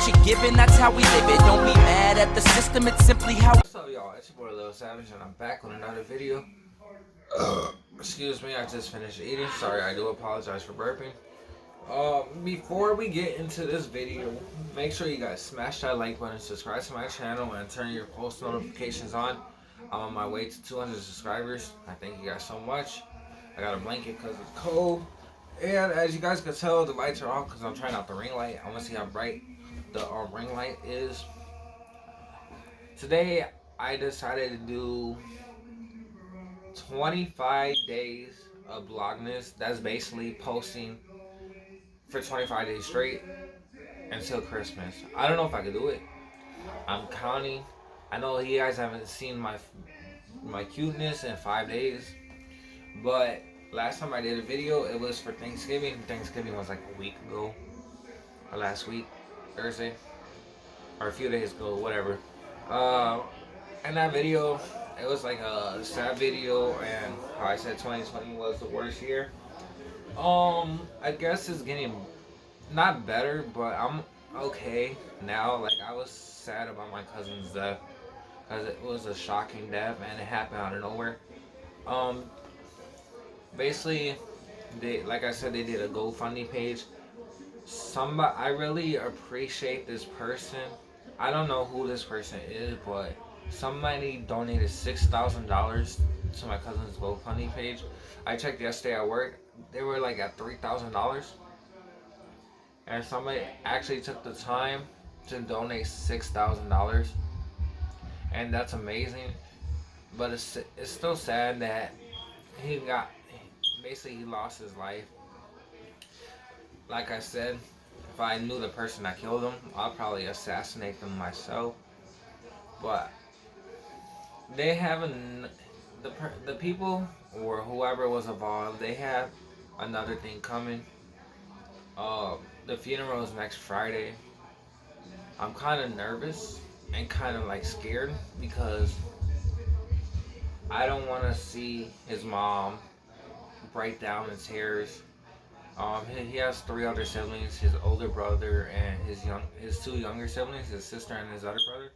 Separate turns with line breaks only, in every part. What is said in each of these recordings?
what you're given, that's how we live it. Don't be mad at the system, it's simply how.
What's up, y'all? It's your boy Lil Savage, and I'm back with another video. Excuse me, I just finished eating. Sorry, I do apologize for burping. Before we get into this video, make sure you guys smash that like button, subscribe to my channel, and turn your post notifications on. I'm on my way to 200 subscribers. I thank you guys so much. I got a blanket because it's cold. And as you guys can tell, the lights are off because I'm trying out the ring light. I want to see how bright the ring light is. Today, I decided to do 25 days of vlogmas. That's basically posting for 25 days straight until Christmas. I don't know if I could do it. I'm counting. I know you guys haven't seen my cuteness in 5 days, but last time I did a video, it was for Thanksgiving. Thanksgiving was like a week ago, or last week, Thursday, or a few days ago, whatever. In that video, it was like a sad video, and how I said 2020 was the worst year. I guess it's getting not better, but I'm okay now. Like, I was sad about my cousin's death because it was a shocking death and it happened out of nowhere. Basically, like I said, they did a GoFundMe page. I really appreciate this person. I don't know who this person is, but somebody donated $6,000 to my cousin's GoFundMe page. I checked yesterday at work. They were like at $3,000. And somebody actually took the time to donate $6,000. And that's amazing. But it's still sad that he lost his life. Like I said, if I knew the person that killed him, I'd probably assassinate them myself. But they have the people or whoever was involved, they have another thing coming. The funeral is next Friday. I'm kind of nervous and kind of like scared because I don't want to see his mom break down in tears. He has 3 other siblings: his older brother and his 2 younger siblings, his sister and his other brother.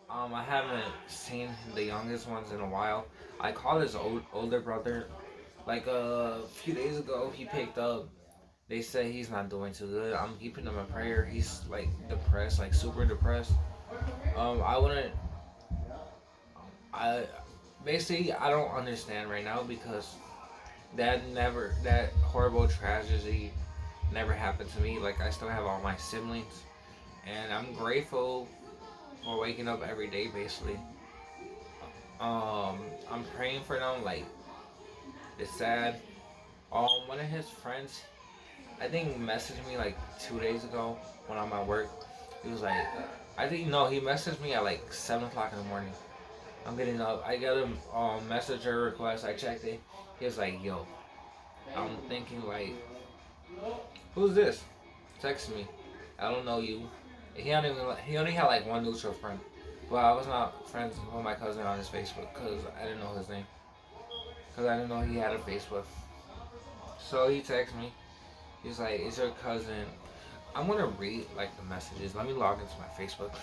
I haven't seen the youngest ones in a while. I called his older brother like a few days ago. He picked up. They say he's not doing too good. I'm keeping him in prayer. He's like depressed, like super depressed. I don't understand right now because that horrible tragedy never happened to me. Like, I still have all my siblings, and I'm grateful for waking up every day. Basically, I'm praying for them. Like, it's sad. One of his friends, I think, messaged me like 2 days ago when I'm at work. He was like, he messaged me at like 7 o'clock in the morning. I'm getting up. I got a messenger request. I checked it. He was like, yo. I'm thinking like, who's this? Text me. I don't know you. He only had like 1 neutral friend. Well, I was not friends with my cousin on his Facebook because I didn't know his name. Because I didn't know he had a Facebook. So he texted me. He's like, it's your cousin. I'm gonna read like the messages. Let me log into my Facebook.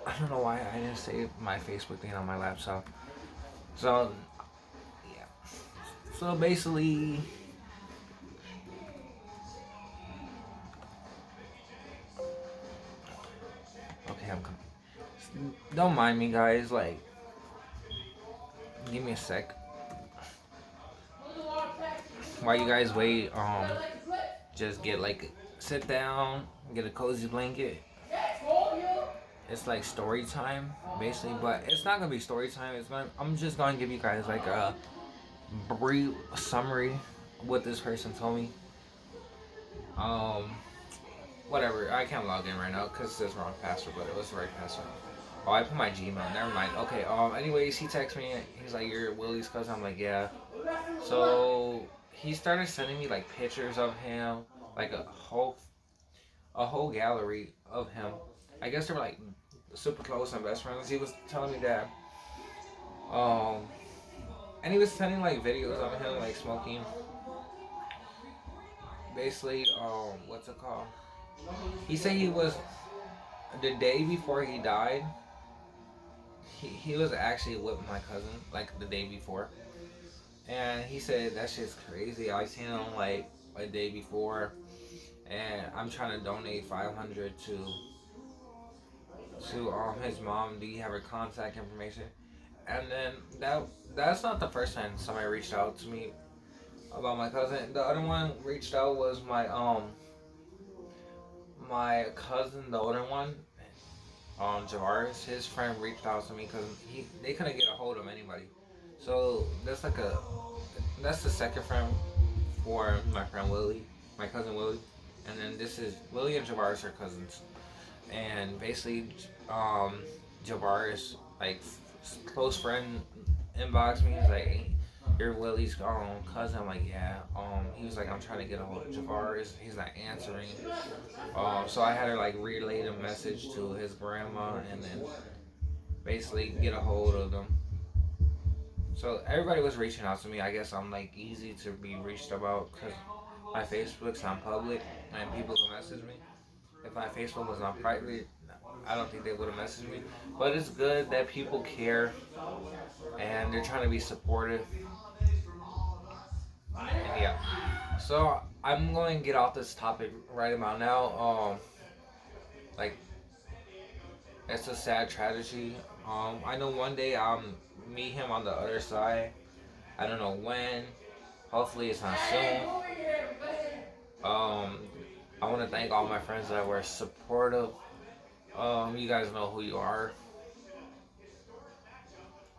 I don't know why I didn't save my Facebook thing on my laptop. So, yeah. So basically, okay, I'm coming. Don't mind me, guys. Like, give me a sec. While you guys wait, just sit down, get a cozy blanket. It's like story time, basically, but it's not gonna be story time. I'm just gonna give you guys like a brief summary of what this person told me. Whatever. I can't log in right now because it says wrong password, but it was the right password. Oh, I put my Gmail. Never mind. Okay. Anyways, he texted me. He's like, "You're Willie's cousin." I'm like, "Yeah." So he started sending me like pictures of him, like a whole gallery of him. I guess they were like super close and best friends. He was telling me that And he was sending like videos of him like smoking. Basically, what's it called? He said he was the day before he died. He was actually with my cousin like the day before, and he said that shit's crazy. I seen him like a day before, and I'm trying to donate 500 to his mom. Do you have her contact information? And then that's not the first time somebody reached out to me about my cousin. The other one reached out was my cousin, the older one, Javaris. His friend reached out to me because they couldn't get a hold of anybody. So that's the second friend for my friend Willie, my cousin Willie, and then this is Willie and Javaris are cousins. And basically, Javaris like close friend inboxed me. He's like, hey, you're Willie's cousin. I'm like, yeah. He was like, I'm trying to get a hold of Javaris. He's not answering. So I had to like relay the message to his grandma and then basically get a hold of them. So everybody was reaching out to me. I guess I'm like easy to be reached about because my Facebook's on public and people can message me. If my Facebook was on private, I don't think they would have messaged me. But it's good that people care and they're trying to be supportive. And yeah. So I'm going to get off this topic right about now. Like it's a sad tragedy. I know one day I'll meet him on the other side. I don't know when. Hopefully it's not soon. Um, I want to thank all my friends that were supportive. You guys know who you are,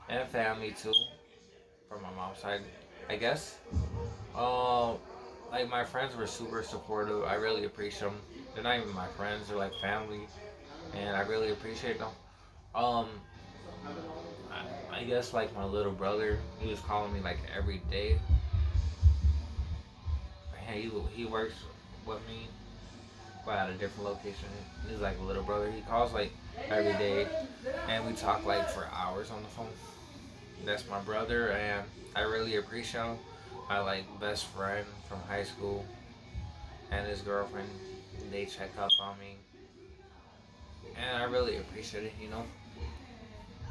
and family too, from my mom's side, I guess. Um, like my friends were super supportive. I really appreciate them. They're not even my friends; they're like family, and I really appreciate them. Um, I guess like my little brother, he was calling me like every day. He works with me, but at a different location. He's like a little brother. He calls like every day, and we talk like for hours on the phone. That's my brother, and I really appreciate him. My like best friend from high school and his girlfriend, they check up on me, and I really appreciate it. You know,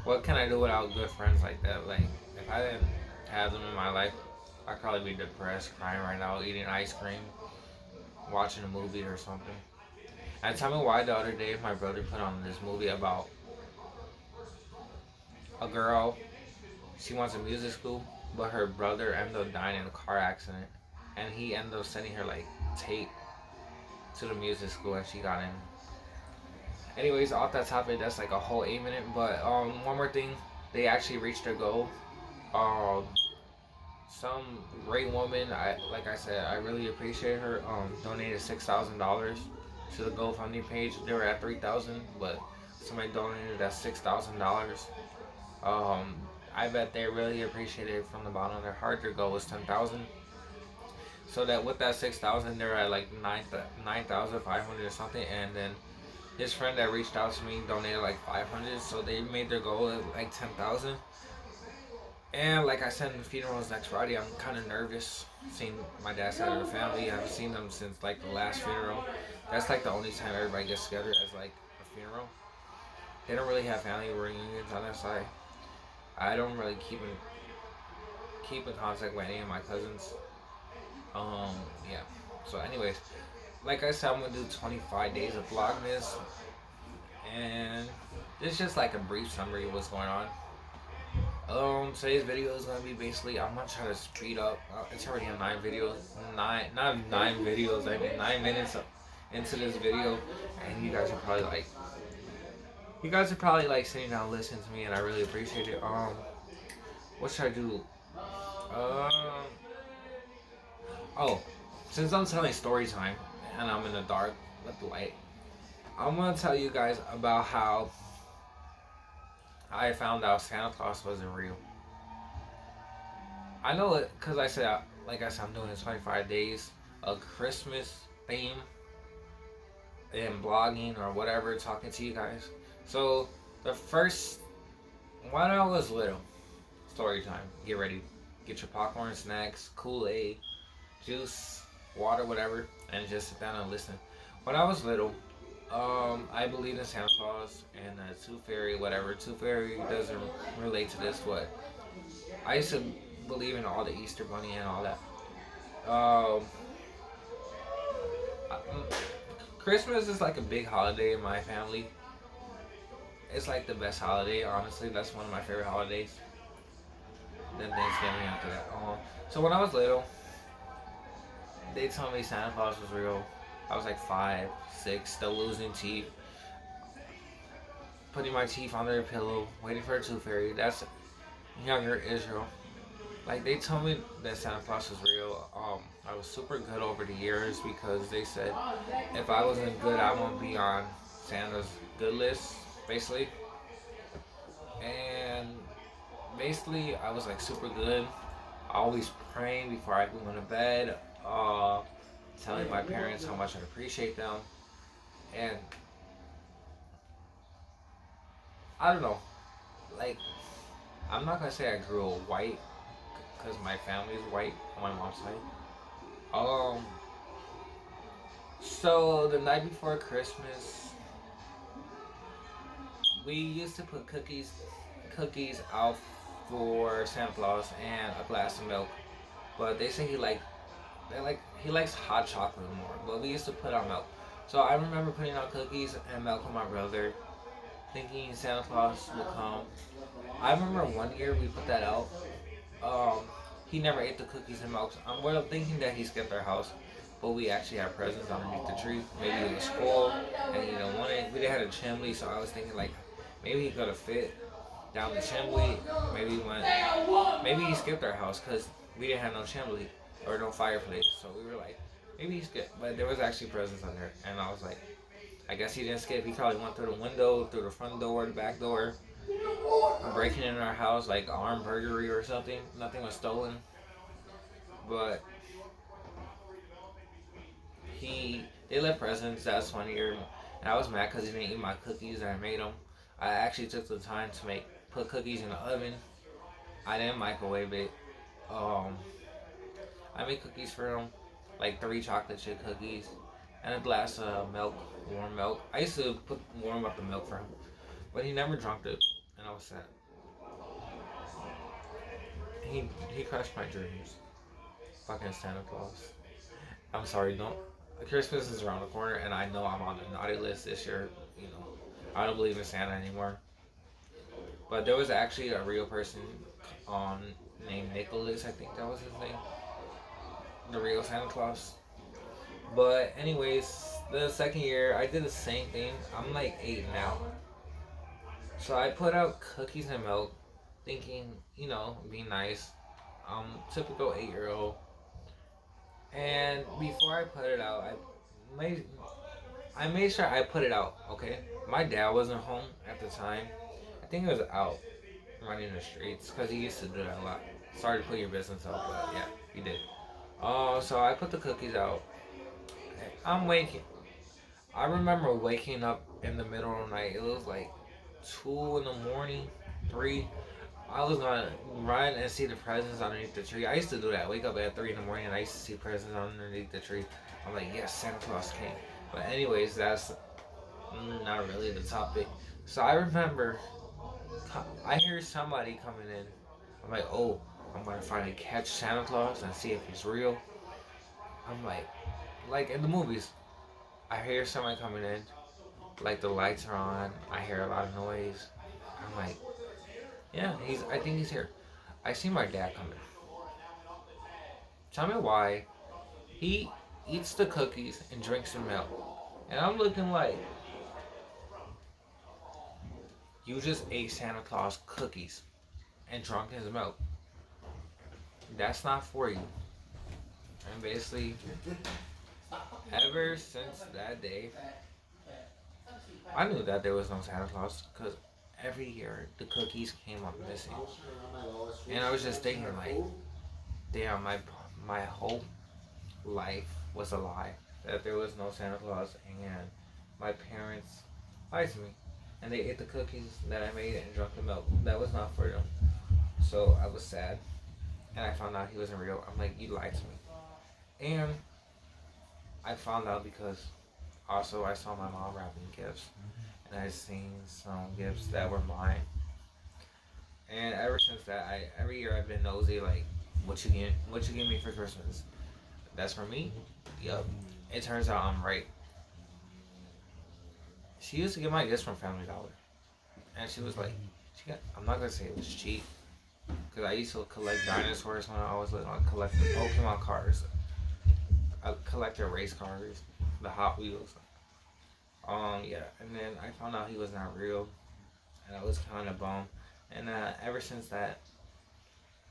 what can I do without good friends like that? Like if I didn't have them in my life, I'd probably be depressed, crying right now, eating ice cream, watching a movie or something. And tell me why the other day my brother put on this movie about a girl. She wants a music school, but her brother ended up dying in a car accident, and he ended up sending her like tape to the music school, and she got in. Anyways, off that topic, that's like a whole 8 minute. But one more thing, they actually reached their goal. Um, some great woman, like I said, I really appreciate her. Donated $6,000 to the GoFundMe page. They were at 3,000, but somebody donated that $6,000. Um, I bet they really appreciate it from the bottom of their heart. Their goal was 10,000. So that with that 6,000, they're at like 9,500 or something. And then his friend that reached out to me donated like 500. So they made their goal at like 10,000. And like I said, in the funerals next Friday, I'm kind of nervous seeing my dad's side of the family. I haven't seen them since like the last funeral. That's like the only time everybody gets together as like a funeral. They don't really have family reunions on their side. I don't really keep in contact with any of my cousins. Yeah. So, anyways, like I said, I'm gonna do 25 days of vlogmas, and it's just like a brief summary of what's going on. Today's video is gonna be basically I'm gonna try to speed up. It's already in 9 videos, not 9 videos. I mean 9 minutes into this video, and you guys are probably like sitting down listening to me, and I really appreciate it. What should I do? Um, oh, since I'm telling story time and I'm in the dark with the light, I'm gonna tell you guys about how I found out Santa Claus wasn't real. I know it because like I said, I'm doing this 25 days of Christmas theme and blogging or whatever, talking to you guys. So the first, when I was little, story time. Get ready. get your popcorn, snacks, Kool-Aid, juice, water, whatever, and just sit down and listen. When I was little, I believed in Santa Claus and Tooth Fairy, whatever. Tooth Fairy doesn't relate to this, but I used to believe in all the Easter Bunny and all that. Um, Christmas is like a big holiday in my family. It's like the best holiday, honestly. That's one of my favorite holidays. Then Thanksgiving after that. So when I was little, they told me Santa Claus was real. I was like 5, 6, still losing teeth, putting my teeth under a pillow, waiting for a tooth fairy. That's younger Israel. Like they told me that Santa Claus was real. I was super good over the years because they said if I wasn't good, I won't be on Santa's good list, basically. And basically, I was like super good. Always praying before I go to bed. Telling my parents how much I appreciate them, and I don't know, like I'm not gonna say I grew up white because my family is white on my mom's side. Um, so the night before Christmas, we used to put cookies out for Santa Claus and a glass of milk, but they say he likes hot chocolate more, but we used to put out milk. So I remember putting out cookies and milk with my brother, thinking Santa Claus would come. I remember one year we put that out. Um, he never ate the cookies and milk. We're thinking that he skipped our house, but we actually had presents underneath the tree. Maybe it was full and he didn't want it. We didn't have a chimney, so I was thinking like maybe he could have fit down the chimney. Maybe he skipped our house because we didn't have no chimney or no fireplace. So we were like, maybe he skipped. But there was actually presents on there, and I was like, I guess he didn't skip. He probably went through the window, through the front door, the back door, breaking in our house like armed burglary or something. Nothing was stolen, but they left presents. That's one year, and I was mad because he didn't eat my cookies and I made them. I actually took the time to put cookies in the oven. I didn't microwave it. Um, I made cookies for him, like 3 chocolate chip cookies, and a glass of milk, warm milk. I used to warm up the milk for him, but he never drank it, and I was sad. He crushed my dreams. Fucking Santa Claus. I'm sorry, don't. Christmas is around the corner, and I know I'm on the naughty list this year. You know, I don't believe in Santa anymore. But there was actually a real person on named Nicholas. I think that was his name. The real Santa Claus. But anyways, the second year I did the same thing. I'm like 8 now. So I put out cookies and milk, thinking, be nice. Typical 8-year-old. And before I put it out, I made sure I put it out. Okay, my dad wasn't home at the time. I think he was out running the streets because he used to do that a lot. Sorry to put your business out, but yeah, he did. So I put the cookies out. I'm waking. I remember waking up in the middle of the night. It was like 2 in the morning, 3. I was gonna run and see the presents underneath the tree. I used to do that. Wake up at 3 in the morning and I used to see presents underneath the tree. I'm like, yes, Santa Claus came. But anyways, that's not really the topic. So I remember, I hear somebody coming in. I'm like, oh, I'm gonna finally catch Santa Claus and see if he's real. I'm like in the movies, I hear somebody coming in. Like the lights are on. I hear a lot of noise. I'm like, yeah, I think he's here. I see my dad coming. Tell me why he eats the cookies and drinks the milk. And I'm looking like, you just ate Santa Claus cookies and drunk his milk. That's not for you. And basically, ever since that day, I knew that there was no Santa Claus because every year the cookies came up missing. And I was just thinking like, damn, my whole life was a lie. That there was no Santa Claus and my parents lied to me. And they ate the cookies that I made and drank the milk. That was not for them. So I was sad. and I found out he wasn't real. I'm like, you lied to me. And I found out because also I saw my mom wrapping gifts, and I seen some gifts that were mine. And ever since that, every year I've been nosy, like, what you give me for Christmas? That's for me? Yup. It turns out I'm right. She used to get my gifts from Family Dollar. And she was like, I'm not gonna say it was cheap. Because I used to collect dinosaurs when I was little. I collected Pokemon cards. I collected race cars, the Hot Wheels. Yeah. And then I found out he was not real. And I was kind of bummed. And ever since that,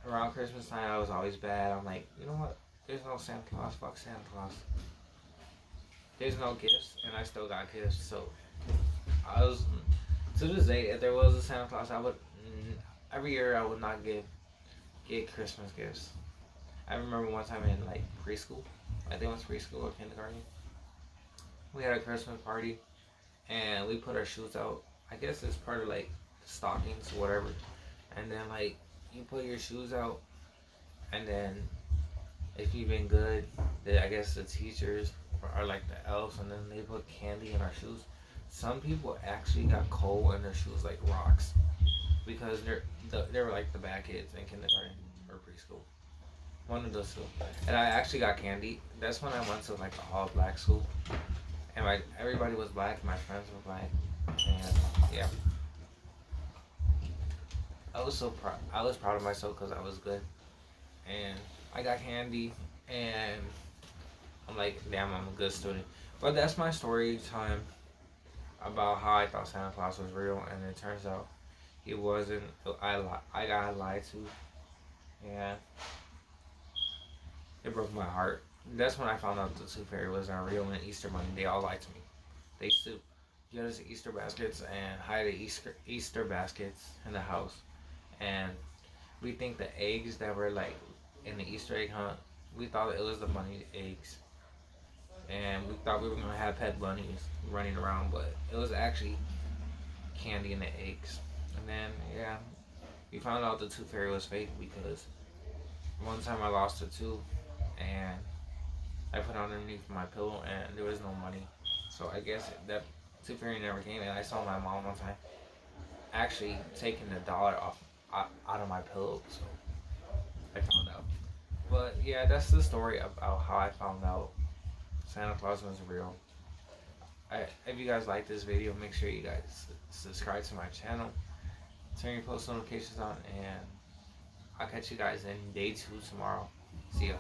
around Christmas time, I was always bad. I'm like, you know what? There's no Santa Claus. Fuck Santa Claus. There's no gifts, and I still got gifts. So I was, to this day, if there was a Santa Claus, I would every year I would not get Christmas gifts. I remember one time in like preschool, I think it was preschool or kindergarten. We had a Christmas party, and we put our shoes out. I guess it's part of like stockings or whatever. And then like you put your shoes out, and then if you've been good, I guess the teachers are like the elves, and then they put candy in our shoes. Some people actually got coal in their shoes like rocks because they were like the bad kids in kindergarten or preschool. One of those two. And I actually got candy. That's when I went to like the all black school, and everybody was black. My friends were black, and yeah, I was so proud. I was proud of myself because I was good, and I got candy, and I'm like, damn, I'm a good student. But that's my story time about how I thought Santa Claus was real, and it turns out he wasn't. I got lied to, and it broke my heart. That's when I found out the Tooth Fairy wasn't real, and Easter Bunny, they all lied to me. They used to get us Easter baskets and hide the Easter baskets in the house, and we think the eggs that were like in the Easter egg hunt, we thought it was the bunny eggs, and we thought we were gonna have pet bunnies running around, but it was actually candy in the eggs. And then yeah, we found out the Tooth Fairy was fake because one time I lost a tooth, and I put it underneath my pillow, and there was no money. So I guess that Tooth Fairy never came, and I saw my mom one time actually taking the dollar out of my pillow, so I found out. But yeah, that's the story about how I found out Santa Claus was real. If you guys like this video, make sure you guys subscribe to my channel, turn your post notifications on, and I'll catch you guys in day 2 tomorrow. See ya.